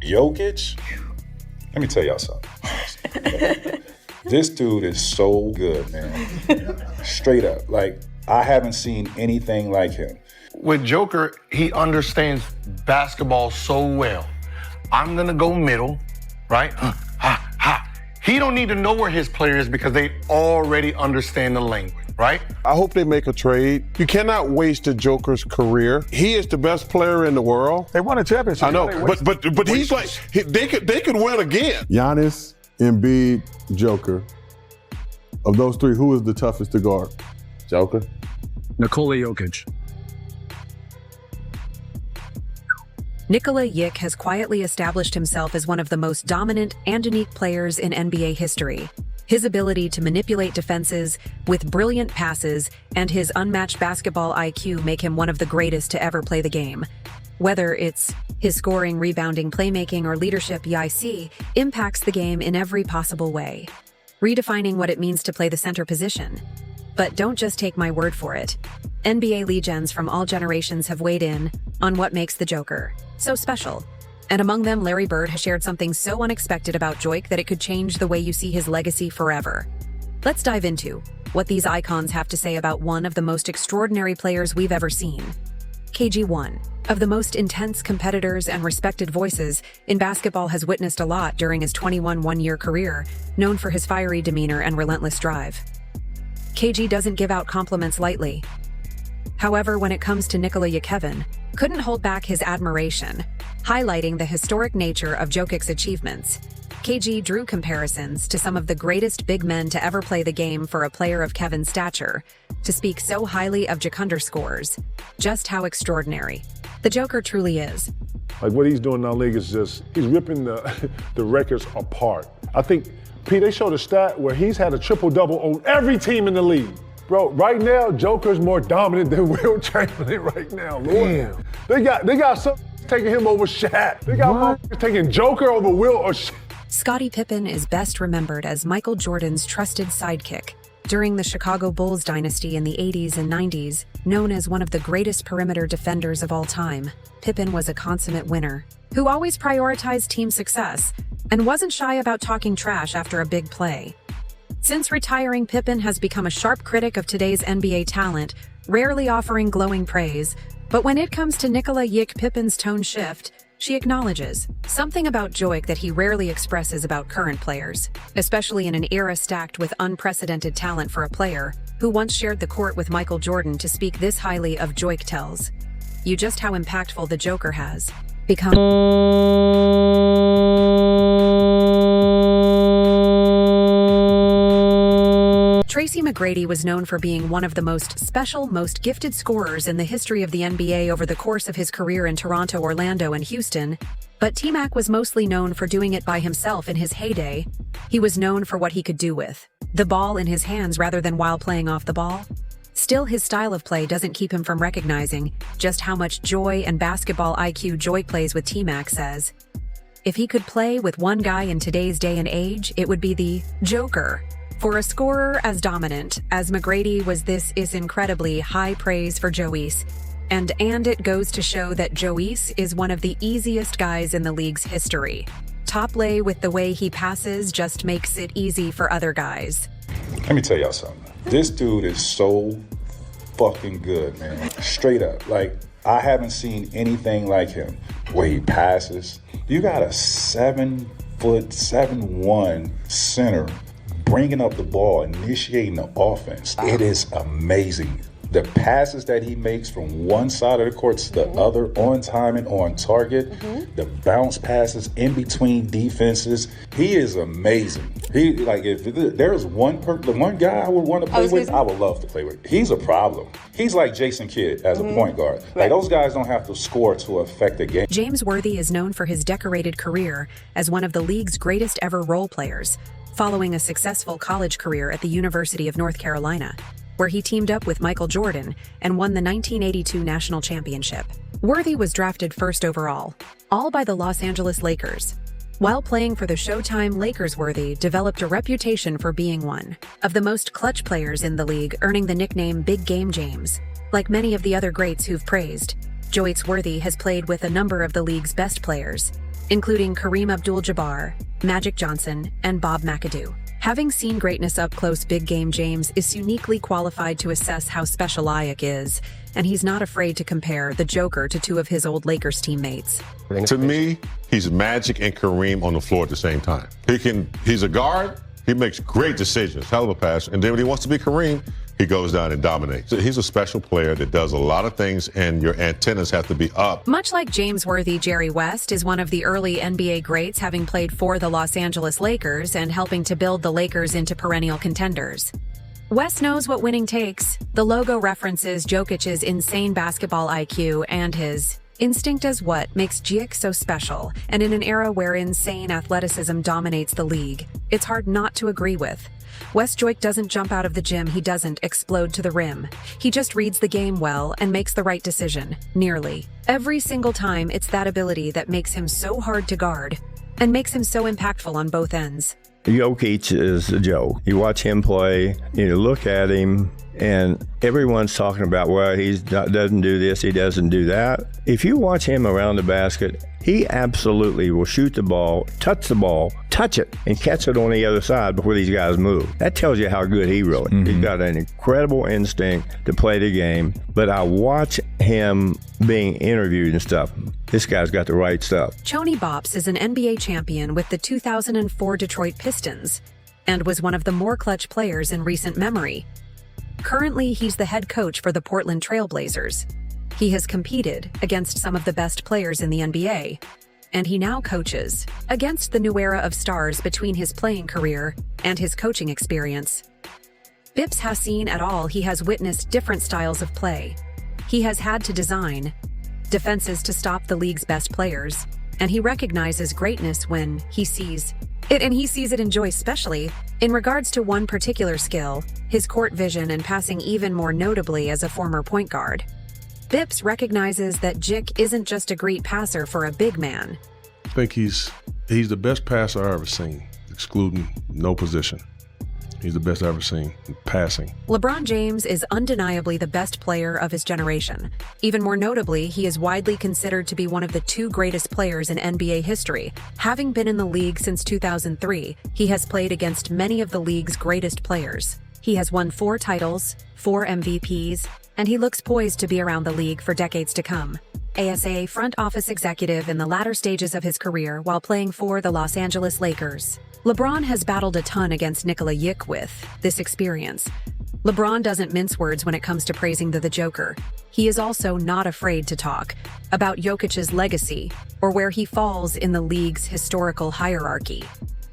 Jokic, let me tell y'all something. This dude is so good, man. Straight up. Like, I haven't seen anything like him. With Joker, he understands basketball so well. I'm gonna go middle, right? He don't need to know where his player is because they already understand the language, right? I hope they make a trade. You cannot waste a Joker's career. He is the best player in the world. They won a championship. I know, but he's like, they could win again. Giannis, Embiid, Joker. Of those three, who is the toughest to guard? Joker. Nikola Jokic. Nikola Jokić has quietly established himself as one of the most dominant and unique players in NBA history. His ability to manipulate defenses with brilliant passes and his unmatched basketball IQ make him one of the greatest to ever play the game. Whether it's his scoring, rebounding, playmaking, or leadership, Jokić impacts the game in every possible way, redefining what it means to play the center position. But don't just take my word for it. NBA legends from all generations have weighed in on what makes the Joker so special. And among them, Larry Bird has shared something so unexpected about Jokic that it could change the way you see his legacy forever. Let's dive into what these icons have to say about one of the most extraordinary players we've ever seen. KG1, of the most intense competitors and respected voices in basketball, has witnessed a lot during his 21 one-year career, known for his fiery demeanor and relentless drive. KG doesn't give out compliments lightly. However, when it comes to Nikola Jokić, couldn't hold back his admiration, highlighting the historic nature of Jokic's achievements. KG drew comparisons to some of the greatest big men to ever play the game for a player of Kevin's stature, to speak so highly of Jokic underscores just how extraordinary the Joker truly is. Like, what he's doing in our league is just, he's ripping the records apart. I think, Pete, they showed a stat where he's had a triple-double on every team in the league. Bro, right now, Joker's more dominant than Will Chamberlain right now. Lord. Damn. They got some taking him over Shaq. They got taking Joker over Will or Shaq. Scottie Pippen is best remembered as Michael Jordan's trusted sidekick during the Chicago Bulls dynasty in the 80s and 90s. Known as one of the greatest perimeter defenders of all time, Pippen was a consummate winner who always prioritized team success and wasn't shy about talking trash after a big play. Since retiring, Pippen has become a sharp critic of today's NBA talent, rarely offering glowing praise. But when it comes to Nikola Jokić, Pippen's tone shift. She acknowledges something about Jokic that he rarely expresses about current players, especially in an era stacked with unprecedented talent for a player who once shared the court with Michael Jordan. To speak this highly of Jokic tells you just how impactful the Joker has become. Tracy McGrady was known for being one of the most special, most gifted scorers in the history of the NBA over the course of his career in Toronto, Orlando, and Houston. But T-Mac was mostly known for doing it by himself in his heyday. He was known for what he could do with the ball in his hands rather than while playing off the ball. Still, his style of play doesn't keep him from recognizing just how much joy and basketball IQ Jokic plays with. T-Mac says, if he could play with one guy in today's day and age, it would be the Joker. For a scorer as dominant as McGrady was, this is incredibly high praise for Jokic. And it goes to show that Jokic is one of the easiest guys in the league's history. Top lay with the way he passes just makes it easy for other guys. Let me tell y'all something. This dude is so fucking good, man. Straight up. Like, I haven't seen anything like him. The way he passes. You got a 7'1" center bringing up the ball, initiating the offense. It is amazing. The passes that he makes from one side of the court to the other, on time and on target, the bounce passes in between defenses, he is amazing. He, like, if there's the one guy I would want to play with, I would love to play with. He's a problem. He's like Jason Kidd as a point guard. Like, those guys don't have to score to affect the game. James Worthy is known for his decorated career as one of the league's greatest ever role players, following a successful college career at the University of North Carolina, where he teamed up with Michael Jordan and won the 1982 national championship. Worthy was drafted first overall, all by the Los Angeles Lakers. While playing for the Showtime Lakers, Worthy developed a reputation for being one of the most clutch players in the league, earning the nickname Big Game James. Like many of the other greats who've praised Jokic, Worthy has played with a number of the league's best players, including Kareem Abdul-Jabbar, Magic Johnson, and Bob McAdoo. Having seen greatness up close, Big Game James is uniquely qualified to assess how special Jokic is, and he's not afraid to compare the Joker to two of his old Lakers teammates. To me, he's Magic and Kareem on the floor at the same time. He's a guard, he makes great decisions, hell of a pass, and then when he wants to be Kareem, he goes down and dominates. So he's a special player that does a lot of things, and your antennas have to be up. Much like James Worthy, Jerry West is one of the early NBA greats, having played for the Los Angeles Lakers and helping to build the Lakers into perennial contenders. West knows what winning takes. The logo references Jokic's insane basketball IQ and his instinct as what makes Jokic so special. And in an era where insane athleticism dominates the league, it's hard not to agree with. West Jokic doesn't jump out of the gym, he doesn't explode to the rim. He just reads the game well and makes the right decision, nearly. Every single time, it's that ability that makes him so hard to guard and makes him so impactful on both ends. Jokic is a joke. You watch him play, you look at him, and everyone's talking about, well, he doesn't do this, he doesn't do that. If you watch him around the basket, he absolutely will shoot the ball, touch it, and catch it on the other side before these guys move. That tells you how good he really is. He's got an incredible instinct to play the game, but I watch him being interviewed and stuff. This guy's got the right stuff. Choney Bops is an NBA champion with the 2004 Detroit Pistons and was one of the more clutch players in recent memory. Currently, he's the head coach for the Portland Trail Blazers. He has competed against some of the best players in the NBA, and he now coaches against the new era of stars between his playing career and his coaching experience. Bips has seen it all. He has witnessed different styles of play. He has had to design defenses to stop the league's best players, and he recognizes greatness when he sees it, and he sees it in Joy, especially in regards to one particular skill, his court vision and passing, even more notably as a former point guard. Bips recognizes that Jokic isn't just a great passer for a big man. I think he's the best passer I've ever seen, excluding no position. He's the best I've ever seen passing. LeBron James is undeniably the best player of his generation. Even more notably, he is widely considered to be one of the two greatest players in NBA history. Having been in the league since 2003, he has played against many of the league's greatest players. He has won 4 titles, 4 MVPs, and he looks poised to be around the league for decades to come. ASA front office executive in the latter stages of his career while playing for the Los Angeles Lakers. LeBron has battled a ton against Nikola Jokic with this experience. LeBron doesn't mince words when it comes to praising the Joker. He is also not afraid to talk about Jokic's legacy or where he falls in the league's historical hierarchy.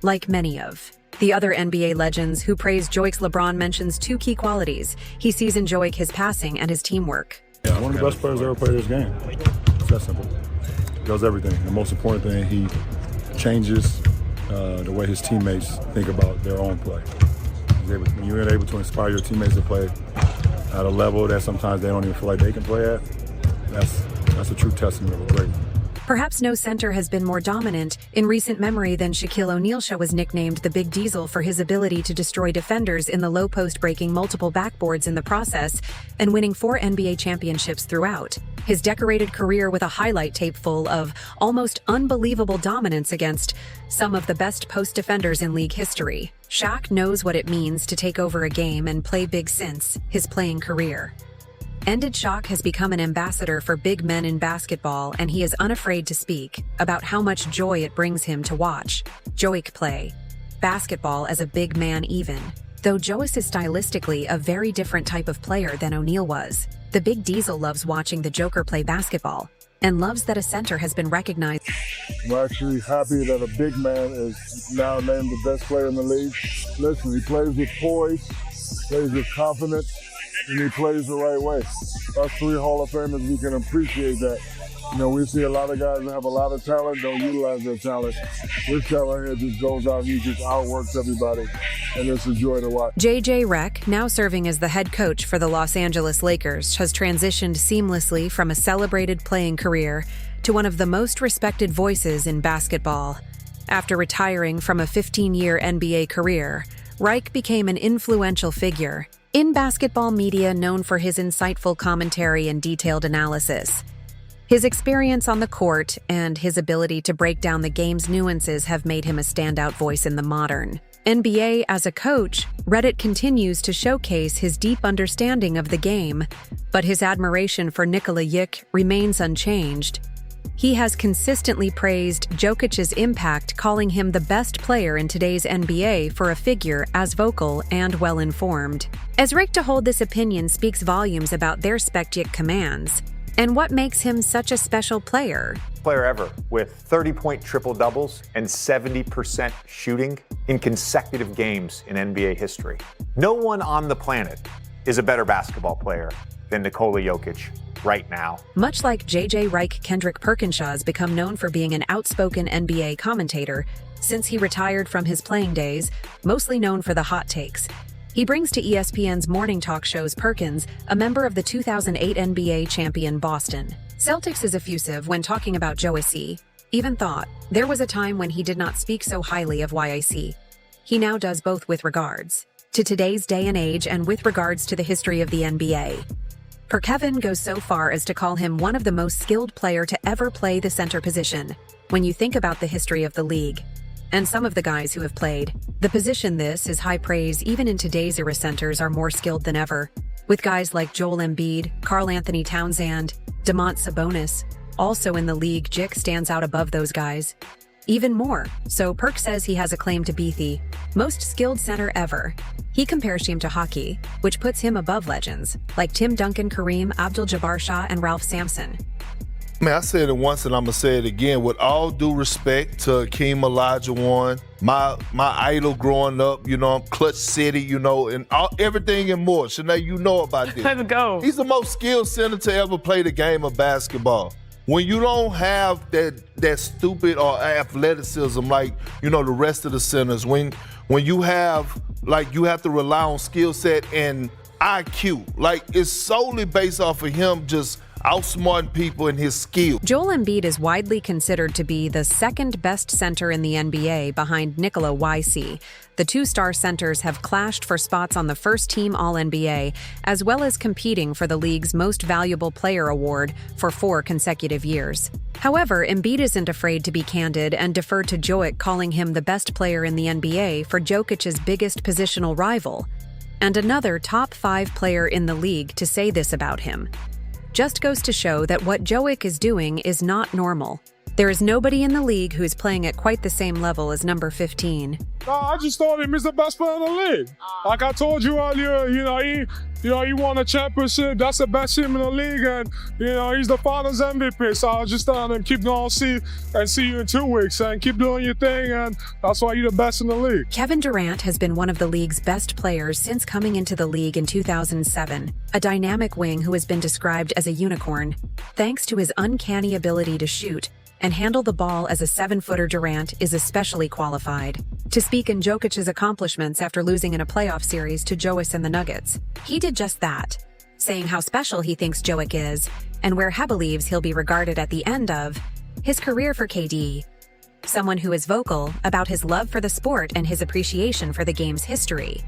Like many of the other NBA legends who praise Jokic, LeBron mentions 2 key qualities he sees in Jokic: his passing and his teamwork. Yeah, one of the best players ever played this game. It's that simple. He does everything. The most important thing, he changes the way his teammates think about their own play. When you're able to inspire your teammates to play at a level that sometimes they don't even feel like they can play at, that's a true testament of a great one. Perhaps no center has been more dominant in recent memory than Shaquille O'Neal. Was nicknamed the Big Diesel for his ability to destroy defenders in the low post, breaking multiple backboards in the process and winning 4 NBA championships throughout his decorated career, with a highlight tape full of almost unbelievable dominance against some of the best post defenders in league history. Shaq knows what it means to take over a game and play big since his playing career. Shaq has become an ambassador for big men in basketball, and he is unafraid to speak about how much joy it brings him to watch Jokic play basketball as a big man, even though Jokic is stylistically a very different type of player than O'Neal was. The Big Diesel loves watching the Joker play basketball and loves that a center has been recognized. I'm actually happy that a big man is now named the best player in the league. Listen, he plays with poise, plays with confidence, and he plays the right way. Us 3 Hall of Famers, we can appreciate that. You know, we see a lot of guys that have a lot of talent, don't utilize their talent. This talent here just goes out and he just outworks everybody, and it's a joy to watch. JJ Redick, now serving as the head coach for the Los Angeles Lakers, has transitioned seamlessly from a celebrated playing career to one of the most respected voices in basketball. After retiring from a 15-year NBA career, Reich became an influential figure in basketball media, known for his insightful commentary and detailed analysis. His experience on the court and his ability to break down the game's nuances have made him a standout voice in the modern NBA. As a coach, Reddit continues to showcase his deep understanding of the game, but his admiration for Nikola Jokić remains unchanged. He has consistently praised Jokic's impact, calling him the best player in today's NBA for a figure as vocal and well-informed. As right to hold this opinion speaks volumes about their Jokic commands and what makes him such a special player. Player ever with 30-point triple-doubles and 70% shooting in consecutive games in NBA history. No one on the planet is a better basketball player than Nikola Jokić right now. Much like J.J. Reich, Kendrick Perkinshaw has become known for being an outspoken NBA commentator since he retired from his playing days, mostly known for the hot takes. He brings to ESPN's morning talk shows Perkins, a member of the 2008 NBA champion Boston Celtics, is effusive when talking about Jokic. Even thought there was a time when he did not speak so highly of YIC. He now does both with regards to today's day and age and with regards to the history of the NBA. Kevin goes so far as to call him one of the most skilled player to ever play the center position. When you think about the history of the league and some of the guys who have played the position, this is high praise. Even in today's era, centers are more skilled than ever, with guys like Joel Embiid, Karl Anthony Towns, and Domantas Sabonis also in the league. Jokic stands out above those guys even more, so Perk says he has a claim to be the most skilled center ever. He compares him to hockey, which puts him above legends like Tim Duncan, Kareem Abdul-Jabbar Shah, and Ralph Sampson. Man, I said it once and I'm gonna say it again. With all due respect to Hakeem Olajuwon, my idol growing up, Clutch City, and everything and more. Shanae, you know about this. Let's go. He's the most skilled center to ever play the game of basketball. When you don't have that stupid or athleticism like, the rest of the centers, when you have, you have to rely on skill set and IQ. It's solely based off of him just outsmarting people in his skill. Joel Embiid is widely considered to be the second best center in the NBA behind Nikola Jokić. The two-star centers have clashed for spots on the first-team All-NBA, as well as competing for the league's Most Valuable Player award for 4 consecutive years. However, Embiid isn't afraid to be candid and defer to Jokić, calling him the best player in the NBA for Jokic's biggest positional rival, and another top 5 player in the league to say this about him. Just goes to show that what Jokic is doing is not normal. There is nobody in the league who is playing at quite the same level as number 15. No, I just thought him as the best player in the league. Like I told you earlier, he won a championship. That's the best team in the league, and he's the Finals MVP. So I was just telling him, keep going, see you in 2 weeks, and keep doing your thing, and that's why you're the best in the league. Kevin Durant has been one of the league's best players since coming into the league in 2007, a dynamic wing who has been described as a unicorn, thanks to his uncanny ability to shoot and handle the ball. As a 7-footer, Durant is especially qualified to speak in Jokic's accomplishments after losing in a playoff series to Jokic and the Nuggets. He did just that, saying how special he thinks Jokic is and where he believes he'll be regarded at the end of his career for KD. Someone who is vocal about his love for the sport and his appreciation for the game's history.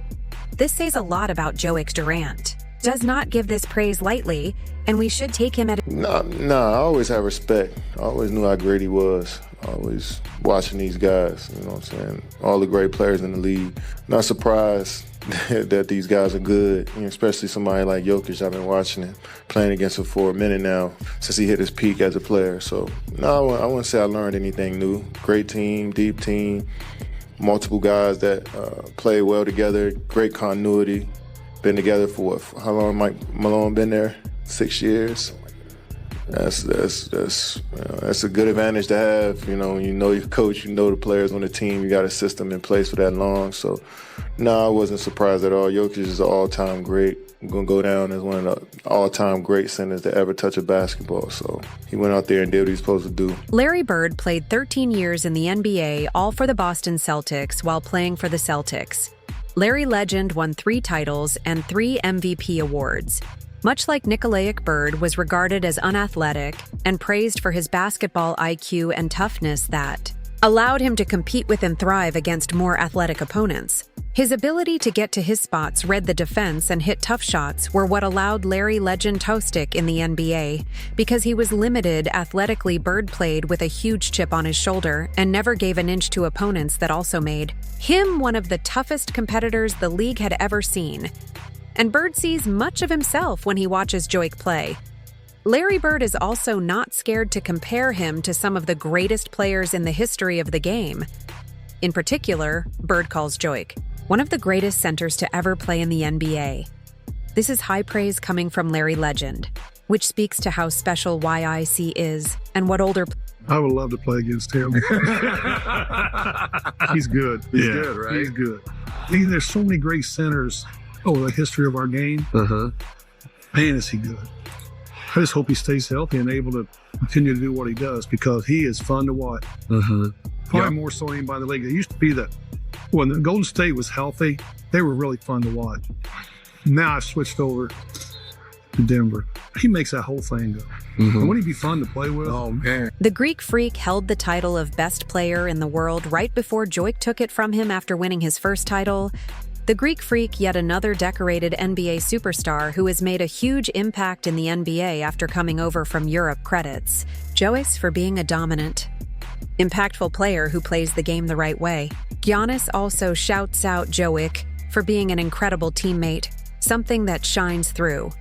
This says a lot about Jokic. Durant does not give this praise lightly, and we should take him at No, I always have respect. I always knew how great he was. Always watching these guys, all the great players in the league. Not surprised that these guys are good, especially somebody like Jokic. I've been watching him, playing against him for a minute now, since he hit his peak as a player. So, no, I wouldn't say I learned anything new. Great team, deep team, multiple guys that play well together, great continuity. Been together for how long Mike Malone been there? 6 years. That's a good advantage to have. When you know your coach, you know the players on the team, you got a system in place for that long. So, no, I wasn't surprised at all. Jokic is an all-time great. I'm going to go down as one of the all-time great centers to ever touch a basketball. So he went out there and did what he was supposed to do. Larry Bird played 13 years in the NBA, all for the Boston Celtics, while playing for the Celtics. Larry Legend won 3 titles and 3 MVP awards. Much like Nikola Bird was regarded as unathletic and praised for his basketball IQ and toughness that allowed him to compete with and thrive against more athletic opponents. His ability to get to his spots, read the defense, and hit tough shots were what allowed Larry Legend to stick in the NBA. Because he was limited athletically, Bird played with a huge chip on his shoulder and never gave an inch to opponents that also made him one of the toughest competitors the league had ever seen. And Bird sees much of himself when he watches Jokic play. Larry Bird is also not scared to compare him to some of the greatest players in the history of the game. In particular, Bird calls Jokic one of the greatest centers to ever play in the NBA. This is high praise coming from Larry Legend, which speaks to how special YIC is and what older... I would love to play against him. He's good. He's good, right? He's good. There's so many great centers over the history of our game. Man, is he good. I just hope he stays healthy and able to continue to do what he does because he is fun to watch. Probably more so than anybody in the league. It used to be that when the Golden State was healthy, they were really fun to watch. Now I've switched over to Denver. He makes that whole thing go. And wouldn't he be fun to play with? Oh, man. The Greek Freak held the title of best player in the world right before Jokic took it from him after winning his first title. The Greek Freak, yet another decorated NBA superstar who has made a huge impact in the NBA after coming over from Europe, credits Jokic for being a dominant, impactful player who plays the game the right way. Giannis also shouts out Jokic for being an incredible teammate, something that shines through.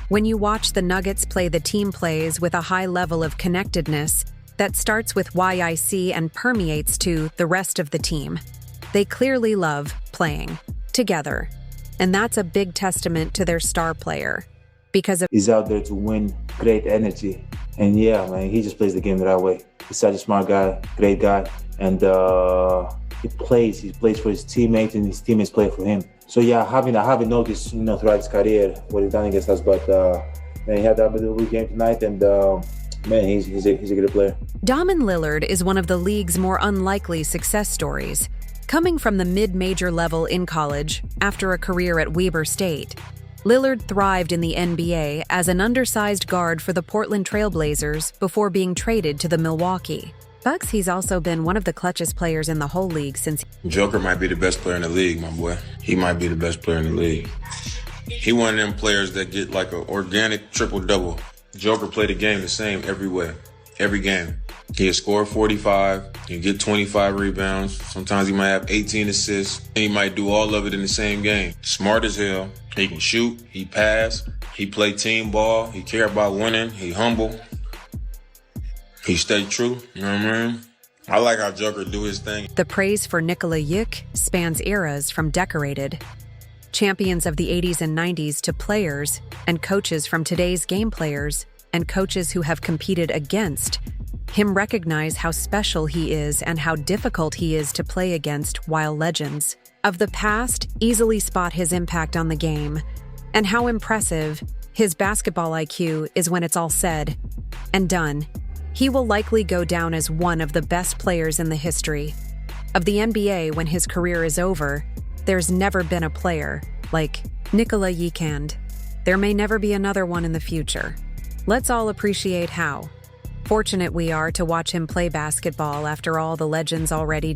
When you watch the Nuggets play, the team plays with a high level of connectedness that starts with YIC and permeates to the rest of the team. They clearly love playing together, and that's a big testament to their star player. Because of he's out there to win, great energy, and yeah, man, he just plays the game the right way. He's such a smart guy, great guy, and he plays for his teammates, and his teammates play for him. So yeah, I haven't noticed, throughout his career what he's done against us, but man, he had that big game tonight, and man, he's a good player. Damian Lillard is one of the league's more unlikely success stories. Coming from the mid-major level in college, after a career at Weber State, Lillard thrived in the NBA as an undersized guard for the Portland Trail Blazers before being traded to the Milwaukee Bucks. He's also been one of the clutchest players in the whole league since... Joker might be the best player in the league, my boy. He might be the best player in the league. He one of them players that get like an organic triple-double. Joker played the game the same every way, every game. He'll score 45, he'll get 25 rebounds. Sometimes he might have 18 assists, and he might do all of it in the same game. Smart as hell. He can shoot, he pass, he play team ball, he care about winning, he humble. He stay true, you know what I mean? I like how Joker do his thing. The praise for Nikola Jokić spans eras from decorated champions of the 80s and 90s to players and coaches from today's game, players and coaches who have competed against him recognize how special he is and how difficult he is to play against, while legends of the past easily spot his impact on the game and how impressive his basketball IQ is when it's all said and done. He will likely go down as one of the best players in the history of the NBA when his career is over. There's never been a player like Nikola Jokić. There may never be another one in the future. Let's all appreciate how fortunate we are to watch him play basketball after all the legends already